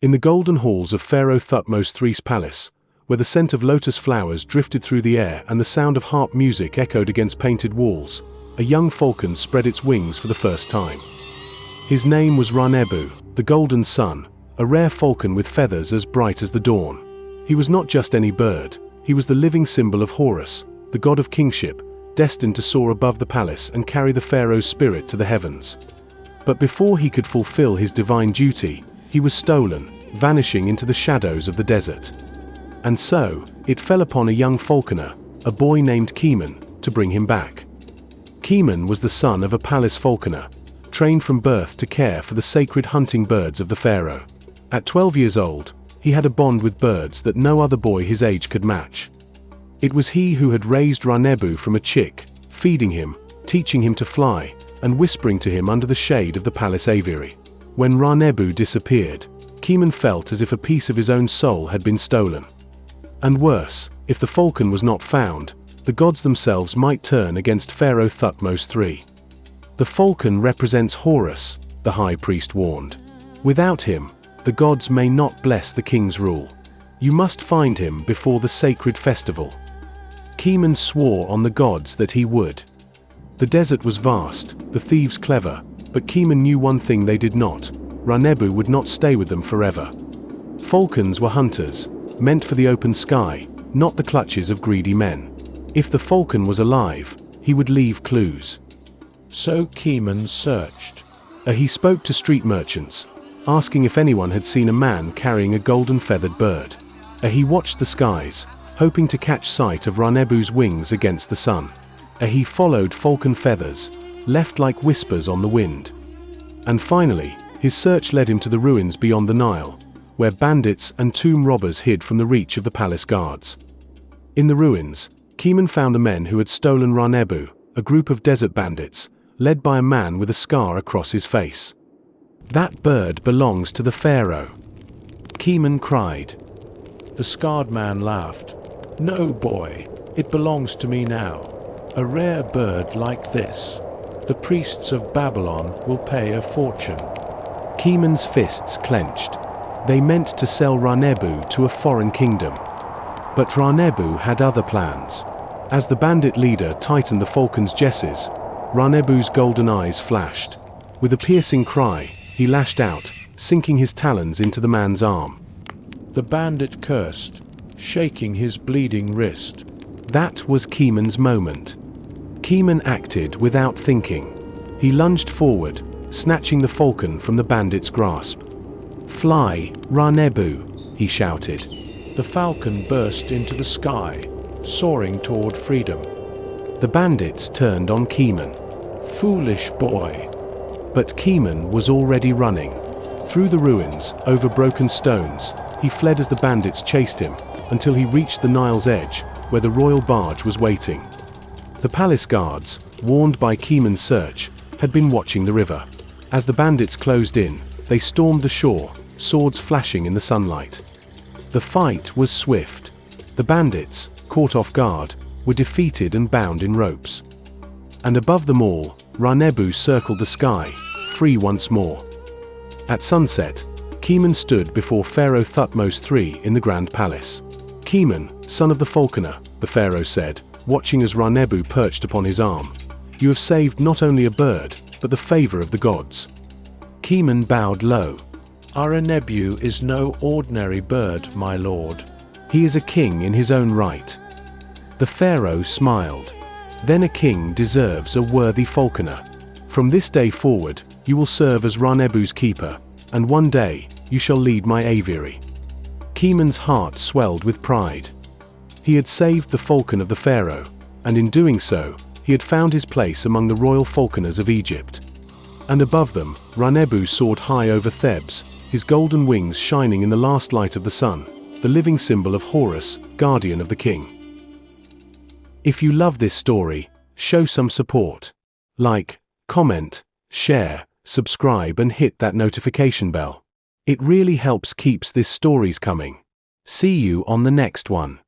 In the golden halls of Pharaoh Thutmose III's palace, where the scent of lotus flowers drifted through the air and the sound of harp music echoed against painted walls, a young falcon spread its wings for the first time. His name was Ra-Nebu, the Golden Sun, a rare falcon with feathers as bright as the dawn. He was not just any bird, he was the living symbol of Horus, the god of kingship, destined to soar above the palace and carry the pharaoh's spirit to the heavens. But before he could fulfill his divine duty, he was stolen, vanishing into the shadows of the desert. And so, it fell upon a young falconer, a boy named Kemun, to bring him back. Kemun was the son of a palace falconer, trained from birth to care for the sacred hunting birds of the pharaoh. At 12 years old, he had a bond with birds that no other boy his age could match. It was he who had raised Ra-Nebu from a chick, feeding him, teaching him to fly, and whispering to him under the shade of the palace aviary. When Ra-Nebu disappeared, Kemun felt as if a piece of his own soul had been stolen. And worse, if the falcon was not found, the gods themselves might turn against Pharaoh Thutmose III. The falcon represents Horus, the high priest warned. Without him, the gods may not bless the king's rule. You must find him before the sacred festival. Kemun swore on the gods that he would. The desert was vast, the thieves clever, but Kemun knew one thing they did not: Ra-Nebu would not stay with them forever. Falcons were hunters, meant for the open sky, not the clutches of greedy men. If the falcon was alive, he would leave clues. So Kemun searched. He spoke to street merchants, asking if anyone had seen a man carrying a golden feathered bird. He watched the skies, hoping to catch sight of Ra-Nebu's wings against the sun. He followed falcon feathers, left like whispers on the wind. And finally, his search led him to the ruins beyond the Nile, where bandits and tomb robbers hid from the reach of the palace guards. In the ruins, Kemun found the men who had stolen Ra-Nebu, a group of desert bandits, led by a man with a scar across his face. "That bird belongs to the pharaoh," Kemun cried. The scarred man laughed. "No, boy, it belongs to me now. A rare bird like this. The priests of Babylon will pay a fortune." Kemun's fists clenched. They meant to sell Ra-Nebu to a foreign kingdom. But Ra-Nebu had other plans. As the bandit leader tightened the falcon's jesses, Ra-Nebu's golden eyes flashed. With a piercing cry, he lashed out, sinking his talons into the man's arm. The bandit cursed, shaking his bleeding wrist. That was Kemun's moment. Kemun acted without thinking. He lunged forward, snatching the falcon from the bandit's grasp. "Fly, Ra-Nebu," he shouted. The falcon burst into the sky, soaring toward freedom. The bandits turned on Kemun. "Foolish boy." But Kemun was already running. Through the ruins, over broken stones, he fled as the bandits chased him, until he reached the Nile's edge, where the royal barge was waiting. The palace guards, warned by Kemun's search, had been watching the river. As the bandits closed in, they stormed the shore, swords flashing in the sunlight. The fight was swift. The bandits, caught off guard, were defeated and bound in ropes. And above them all, Ra-Nebu circled the sky, free once more. At sunset, Kemun stood before Pharaoh Thutmose III in the Grand Palace. "Kemun, son of the falconer," the pharaoh said, watching as Ra-Nebu perched upon his arm, "you have saved not only a bird, but the favor of the gods." Kemun bowed low. "Ra-Nebu is no ordinary bird, my lord. He is a king in his own right." The pharaoh smiled. "Then a king deserves a worthy falconer. From this day forward, you will serve as Ra-Nebu's keeper, and one day, you shall lead my aviary." Kemun's heart swelled with pride. He had saved the falcon of the pharaoh, and in doing so, he had found his place among the royal falconers of Egypt. And above them, Ra-Nebu soared high over Thebes, his golden wings shining in the last light of the sun, the living symbol of Horus, guardian of the king. If you love this story, show some support. Like, comment, share, subscribe and hit that notification bell. It really helps keeps this stories coming. See you on the next one.